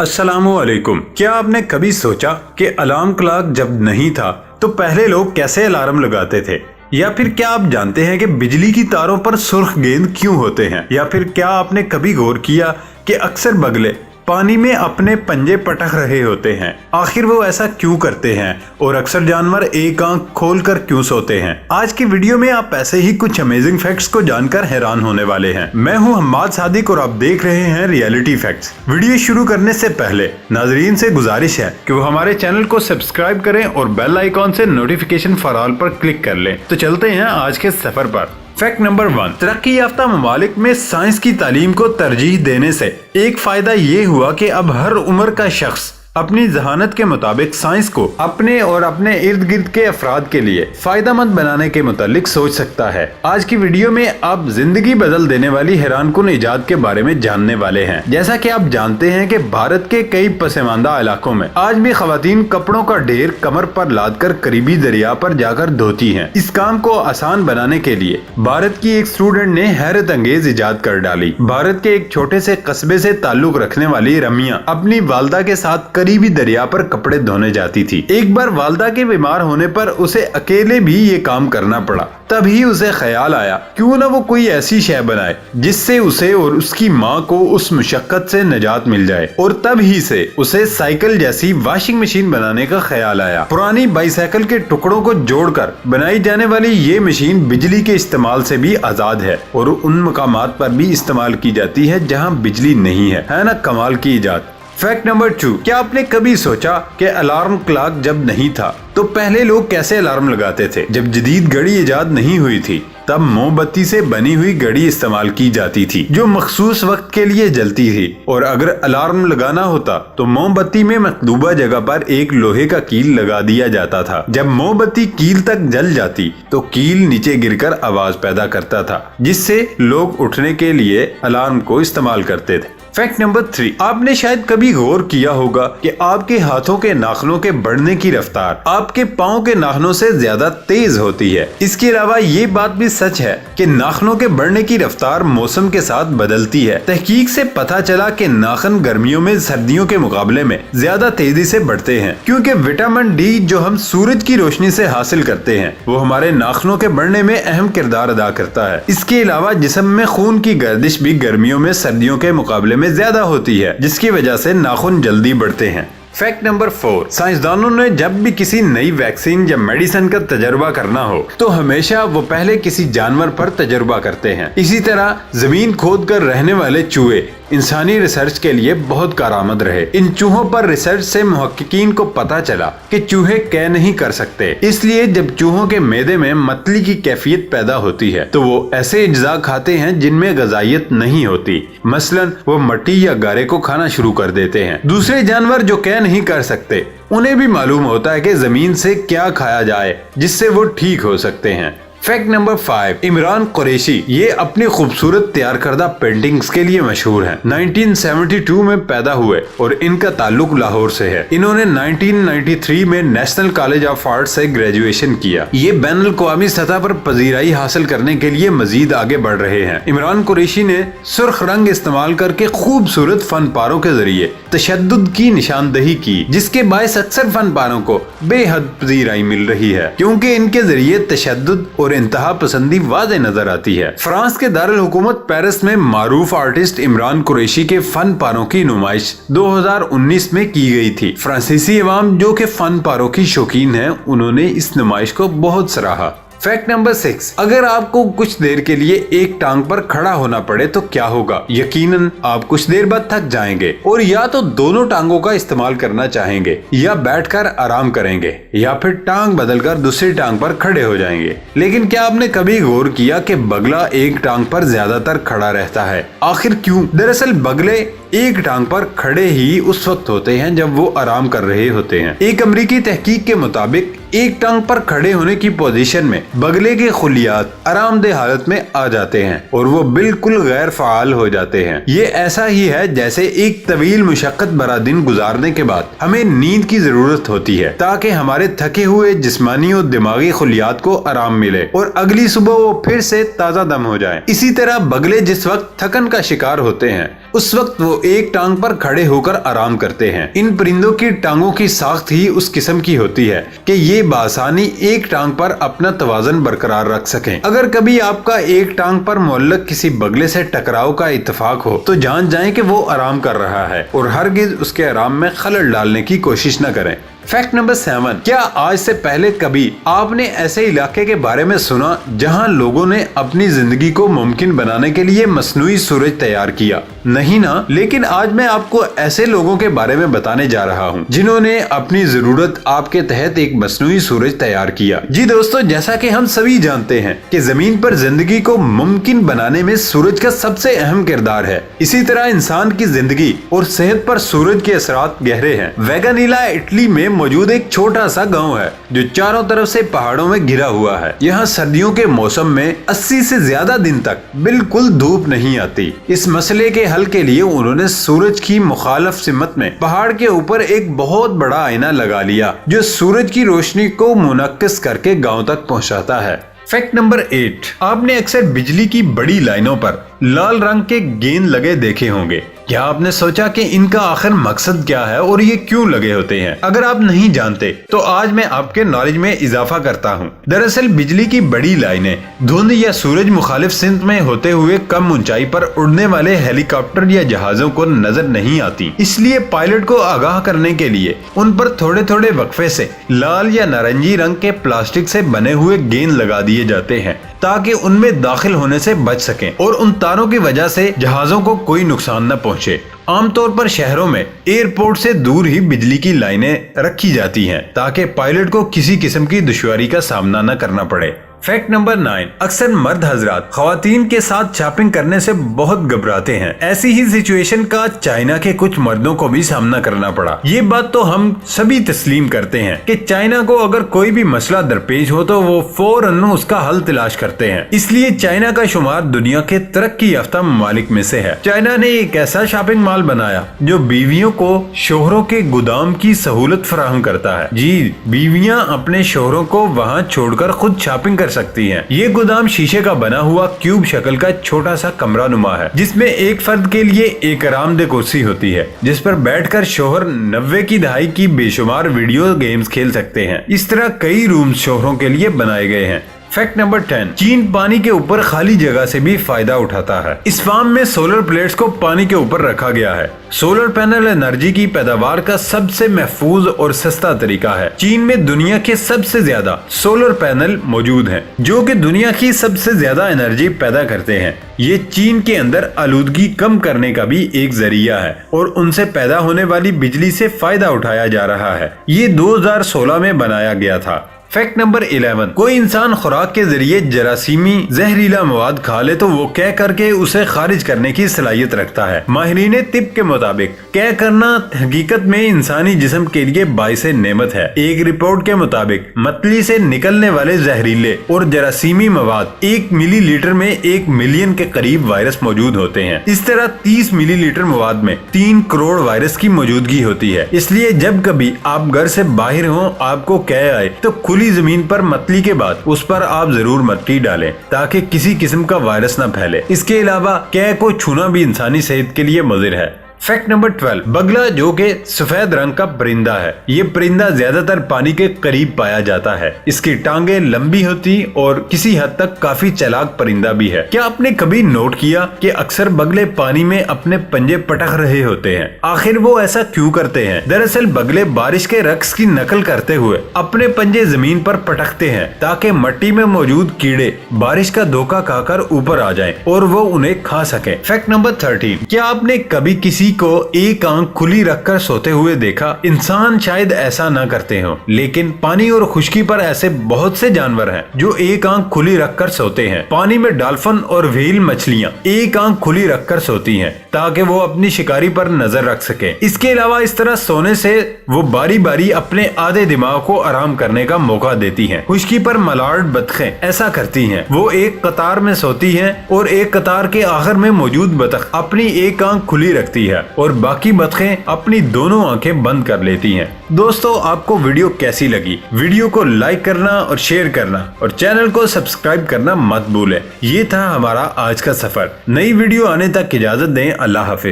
अस्सलाम वालेकुम। क्या आपने कभी सोचा कि अलार्म क्लॉक जब नहीं था तो पहले लोग कैसे अलार्म लगाते थे? या फिर क्या आप जानते हैं कि बिजली की तारों पर सुर्ख गेंद क्यों होते हैं? या फिर क्या आपने कभी गौर किया कि अक्सर बगले पानी में अपने पंजे पटक रहे होते हैं? आखिर वो ऐसा क्यों करते हैं और अक्सर जानवर एक आंख खोलकर क्यों सोते हैं? आज की वीडियो में आप ऐसे ही कुछ अमेजिंग फैक्ट्स को जानकर हैरान होने वाले हैं। मैं हूं हम्माद सादिक और आप देख रहे हैं रियलिटी फैक्ट्स। वीडियो शुरू करने से पहले नाजरीन से गुजारिश है कि वो हमारे चैनल को सब्सक्राइब करें और बेल आइकॉन से नोटिफिकेशन फॉर ऑल पर क्लिक कर लें। तो चलते हैं आज के सफर पर। फैक्ट नंबर 1, तरक्की याफ्ता ममालिक में साइंस की तालीम को तरजीह देने से एक फायदा ये हुआ कि अब हर उम्र का शख्स अपनी जहानत के मुताबिक साइंस को अपने और अपने इर्द गिर्द के अफराद के लिए फायदेमंद बनाने के मुतालिक सोच सकता है। आज की वीडियो में आप जिंदगी बदल देने वाली हैरानकुन इजाद के बारे में जानने वाले हैं। जैसा कि आप जानते हैं कि भारत के कई पसमानदा इलाकों में आज भी खवातीन कपड़ों का ढेर कमर पर लाद कर करीबी दरिया पर जाकर धोती हैं। इस काम को आसान बनाने के लिए भारत की एक स्टूडेंट ने हैरत अंगेज इजाद कर डाली। भारत के एक छोटे से कस्बे से ताल्लुक रखने वाली रमिया अपनी वालदा के साथ करीबी दरिया पर कपड़े धोने जाती थी। एक बार वालदा के बीमार होने पर उसे अकेले भी ये काम करना पड़ा। तभी उसे ख्याल आया क्यों न वो कोई ऐसी शय बनाए जिससे उसे और उसकी माँ को उस मुशक्कत से निजात मिल जाए। और तब ही से उसे साइकिल जैसी वॉशिंग मशीन बनाने का ख्याल आया। पुरानी बाईसाइकिल के टुकड़ों को जोड़कर बनाई जाने वाली ये मशीन बिजली के इस्तेमाल से भी आजाद है और उन मकामात पर भी इस्तेमाल की जाती है जहाँ बिजली नहीं है ना कमाल की इजाद। फैक्ट नंबर 2, क्या आपने कभी सोचा कि अलार्म क्लॉक जब नहीं था तो पहले लोग कैसे अलार्म लगाते थे? जब जदीद घड़ी इजाद नहीं हुई थी तब मोमबत्ती से बनी हुई घड़ी इस्तेमाल की जाती थी जो मखसूस वक्त के लिए जलती थी। और अगर अलार्म लगाना होता तो मोमबत्ती में मतलूबा जगह पर एक लोहे का कील लगा दिया जाता था। जब मोमबत्ती कील तक जल जाती तो कील नीचे गिरकर आवाज पैदा करता था जिससे लोग उठने के लिए अलार्म को इस्तेमाल करते थे। फैक्ट नंबर 3, आपने शायद कभी गौर किया होगा कि आपके हाथों के नाखूनों के बढ़ने की रफ्तार आपके पाँव के नाखूनों से ज्यादा तेज होती है। इसके अलावा ये बात भी सच है कि नाखूनों के बढ़ने की रफ्तार मौसम के साथ बदलती है। तहकीक से पता चला कि नाखून गर्मियों में सर्दियों के मुकाबले में ज्यादा तेजी से बढ़ते हैं क्योंकि विटामिन डी जो हम सूरज की रोशनी से हासिल करते हैं वो हमारे नाखूनों के बढ़ने में अहम किरदार अदा करता है। इसके अलावा जिस्म में खून की गर्दिश भी गर्मियों में सर्दियों के मुकाबले में ज्यादा होती है जिसकी वजह से नाखून जल्दी बढ़ते हैं। फैक्ट नंबर 4, साइंसदानों ने जब भी किसी नई वैक्सीन या मेडिसिन का तजर्बा करना हो तो हमेशा वो पहले किसी जानवर पर तजर्बा करते हैं। इसी तरह जमीन खोद कर रहने वाले चूहे इंसानी रिसर्च के लिए बहुत कारआमद रहे। इन चूहों पर रिसर्च से मुहक्किकीन को पता चला कि चूहे कह नहीं कर सकते, इसलिए जब चूहों के मैदे में मतली की कैफियत पैदा होती है तो वो ऐसे अज्जा खाते हैं जिनमें गजाइत नहीं होती। मसलन वो मट्टी या गारे को खाना शुरू कर देते हैं। दूसरे जानवर जो कह नहीं कर सकते उन्हें भी मालूम होता है कि जमीन से क्या खाया जाए जिससे वो ठीक हो सकते हैं। फैक्ट नंबर 5, इमरान कुरैशी ये अपनी खूबसूरत तैयार करदा पेंटिंग्स के लिए मशहूर हैं। 1972 में पैदा हुए और इनका ताल्लुक लाहौर से है। इन्होंने 1993 में नेशनल कॉलेज ऑफ आर्ट से ग्रेजुएशन किया। ये बैनुल अक़वामी सतह पर पजीराई हासिल करने के लिए मजीद आगे बढ़ रहे हैं। इमरान कुरैशी ने सुर्ख रंग इस्तेमाल करके खूबसूरत फन पारों के जरिए तशद्दुद की निशानदही की जिसके बायस अक्सर फन पारों को बेहद पजीराई मिल रही है क्योंकि इनके जरिए तशद्दुद और इंतहा पसंदी वाज़े नजर आती है। फ्रांस के दारुल हुकूमत पेरिस में मारूफ आर्टिस्ट इमरान कुरैशी के फन पारों की नुमाइश 2019 में की गई थी। फ्रांसीसी अवाम जो कि फन पारों की शौकीन है उन्होंने इस नुमाइश को बहुत सराहा। फैक्ट नंबर 6, अगर आपको कुछ देर के लिए एक टांग पर खड़ा होना पड़े तो क्या होगा? यकीनन आप कुछ देर बाद थक जाएंगे और या तो दोनों टांगों का इस्तेमाल करना चाहेंगे या बैठकर आराम करेंगे या फिर टांग बदलकर दूसरी टांग पर खड़े हो जाएंगे। लेकिन क्या आपने कभी गौर किया कि बगला एक टांग पर ज्यादातर खड़ा रहता है? आखिर क्यों? दरअसल बगले एक टांग पर खड़े ही उस वक्त होते हैं जब वो आराम कर रहे होते हैं। एक अमरीकी तहकीक के मुताबिक एक टांग पर खड़े होने की पोजीशन में बगले के खुलियात आरामदेह हालत में आ जाते हैं और वो बिल्कुल गैर फाल हो जाते हैं। ये ऐसा ही है जैसे एक तवील मुशक्कत भरा दिन गुजारने के बाद हमें नींद की जरूरत होती है ताकि हमारे थके हुए जिस्मानी और दिमागी खुलियात को आराम मिले और अगली सुबह वो फिर से ताजा दम हो जाए। इसी तरह बगले जिस वक्त थकन का शिकार होते हैं उस वक्त वो एक टांग पर खड़े होकर आराम करते हैं। इन परिंदों की टांगों की साख्त ही उस किस्म की होती है कि ये बासानी एक टांग पर अपना तवाज़ुन बरकरार रख सकें। अगर कभी आपका एक टांग पर मुअल्लक किसी बगले से टकराव का इत्तेफाक हो तो जान जाएं कि वो आराम कर रहा है और हरगिज उसके आराम में खलल डालने की कोशिश न करें। फैक्ट नंबर 7, क्या आज से पहले कभी आपने ऐसे इलाके के बारे में सुना जहां लोगों ने अपनी जिंदगी को मुमकिन बनाने के लिए मसनूई सूरज तैयार किया? नहीं ना, लेकिन आज मैं आपको ऐसे लोगों के बारे में बताने जा रहा हूं जिन्होंने अपनी जरूरत आपके तहत एक मसनूई सूरज तैयार किया। जी दोस्तों, जैसा कि हम सभी जानते हैं कि जमीन पर जिंदगी को मुमकिन बनाने में सूरज का सबसे अहम किरदार है। इसी तरह इंसान की जिंदगी और सेहत पर सूरज के असरात गहरे हैं। वेगानीला इटली में मौजूद एक छोटा सा गांव है जो चारों तरफ से पहाड़ों में घिरा हुआ है। यहाँ सर्दियों के मौसम में 80 से ज्यादा दिन तक बिल्कुल धूप नहीं आती। इस मसले के हल के लिए उन्होंने सूरज की मुखालिफ सिमत में पहाड़ के ऊपर एक बहुत बड़ा आईना लगा लिया जो सूरज की रोशनी को मुनक्किस करके गांव तक पहुंचाता है। फैक्ट नंबर 8, आपने अक्सर बिजली की बड़ी लाइनों पर लाल रंग के गेंद लगे देखे होंगे। क्या आपने सोचा कि इनका आखिर मकसद क्या है और ये क्यों लगे होते हैं? अगर आप नहीं जानते तो आज मैं आपके नॉलेज में इजाफा करता हूँ। दरअसल बिजली की बड़ी लाइनें धुंध या सूरज मुखालिफ सिमत में होते हुए कम ऊंचाई पर उड़ने वाले हेलीकॉप्टर या जहाजों को नजर नहीं आती, इसलिए पायलट को आगाह करने के लिए उन पर थोड़े थोड़े वक्फे से लाल या नारंगी रंग के प्लास्टिक से बने हुए गेंद लगा दिए जाते हैं ताकि उनमें दाखिल होने से बच सकें और उन तारों की वजह से जहाजों को कोई नुकसान न पहुंचे। आमतौर पर शहरों में एयरपोर्ट से दूर ही बिजली की लाइनें रखी जाती हैं ताकि पायलट को किसी किस्म की दुश्वारी का सामना न करना पड़े। फैक्ट नंबर 9, अक्सर मर्द हजरात खवातीन के साथ शॉपिंग करने से बहुत घबराते हैं। ऐसी ही सिचुएशन का चाइना के कुछ मर्दों को भी सामना करना पड़ा। ये बात तो हम सभी तस्लीम करते हैं कि चाइना को अगर कोई भी मसला दरपेश हो तो वो फौरन उसका हल तलाश करते हैं। इसलिए चाइना का शुमार दुनिया के तरक्की याफ्ता ममालिक में से है। चाइना ने एक ऐसा शॉपिंग मॉल बनाया जो बीवियों को शोहरों के गोदाम की सहूलत फराहम करता है। जी, बीवियां अपने शोहरों को वहाँ छोड़कर खुद शॉपिंग कर सकती हैं। ये गोदाम शीशे का बना हुआ क्यूब शक्ल का छोटा सा कमरा नुमा है जिसमें एक फर्द के लिए एक आरामदेह कुर्सी होती है जिस पर बैठकर शोहर 90 की दहाई की बेशुमार वीडियो गेम्स खेल सकते हैं। इस तरह कई रूम शोहरों के लिए बनाए गए हैं। फैक्ट नंबर 10, चीन पानी के ऊपर खाली जगह से भी फायदा उठाता है। इस फार्म में सोलर प्लेट्स को पानी के ऊपर रखा गया है। सोलर पैनल एनर्जी की पैदावार का सबसे महफूज और सस्ता तरीका है। चीन में दुनिया के सबसे ज्यादा सोलर पैनल मौजूद हैं जो कि दुनिया की सबसे ज्यादा एनर्जी पैदा करते हैं। ये चीन के अंदर आलूदगी कम करने का भी एक जरिया है और उनसे पैदा होने वाली बिजली से फायदा उठाया जा रहा है। ये 2016 में बनाया गया था। फैक्ट नंबर 11, कोई इंसान खुराक के जरिए जरासीमी जहरीला मवाद खा ले तो वो कह करके उसे खारिज करने की सलाहियत रखता है। माहिरीन तिब के मुताबिक कह करना हकीकत में इंसानी जिस्म के लिए बाइसे नेमत है। एक रिपोर्ट के मुताबिक मतली से निकलने वाले जहरीले और जरासीमी मवाद 1 मिलीलीटर में 1 मिलियन के करीब वायरस मौजूद होते हैं। इस तरह 30 मिलीलीटर मवाद में 3 करोड़ वायरस की मौजूदगी होती है। इसलिए जब कभी आप घर से बाहर हो, आपको कह आए तो खुली जमीन पर मतली के बाद उस पर आप जरूर मट्टी डालें ताकि किसी किस्म का वायरस न फैले। इसके अलावा कैं को छूना भी इंसानी सेहत के लिए मुज़िर है। फैक्ट नंबर 12, बगला जो कि सफेद रंग का परिंदा है। ये परिंदा ज्यादातर पानी के करीब पाया जाता है। इसकी टांगे लंबी होती और किसी हद तक काफी चालाक परिंदा भी है। क्या आपने कभी नोट किया कि अक्सर बगले पानी में अपने पंजे पटक रहे होते हैं? आखिर वो ऐसा क्यों करते हैं? दरअसल बगले बारिश के रक्स की नकल करते हुए अपने पंजे जमीन पर पटकते हैं ताकि मिट्टी में मौजूद कीड़े बारिश का धोखा खाकर ऊपर आ जाएं और वो उन्हें खा सके। फैक्ट नंबर 13, क्या आपने कभी किसी को एक आंख खुली रखकर सोते हुए देखा? इंसान शायद ऐसा ना करते हो, लेकिन पानी और खुश्की पर ऐसे बहुत से जानवर हैं जो एक आंख खुली रखकर सोते हैं। पानी में डॉल्फिन और व्हेल मछलियां एक आंख खुली रखकर सोती हैं ताकि वो अपनी शिकारी पर नजर रख सके। इसके अलावा इस तरह सोने से वो बारी बारी अपने आधे दिमाग को आराम करने का मौका देती हैं। खुश्की पर मलार्ड बतखें ऐसा करती हैं। वो एक कतार में सोती हैं और एक कतार के आखिर में मौजूद बतख अपनी एक आंख खुली रखती है और बाकी बतखें अपनी दोनों आंखें बंद कर लेती हैं। दोस्तों, आपको वीडियो कैसी लगी? वीडियो को लाइक करना और शेयर करना और चैनल को सब्सक्राइब करना मत भूलें। ये था हमारा आज का सफर। नई वीडियो आने तक इजाजत दें। अल्लाह हाफिज।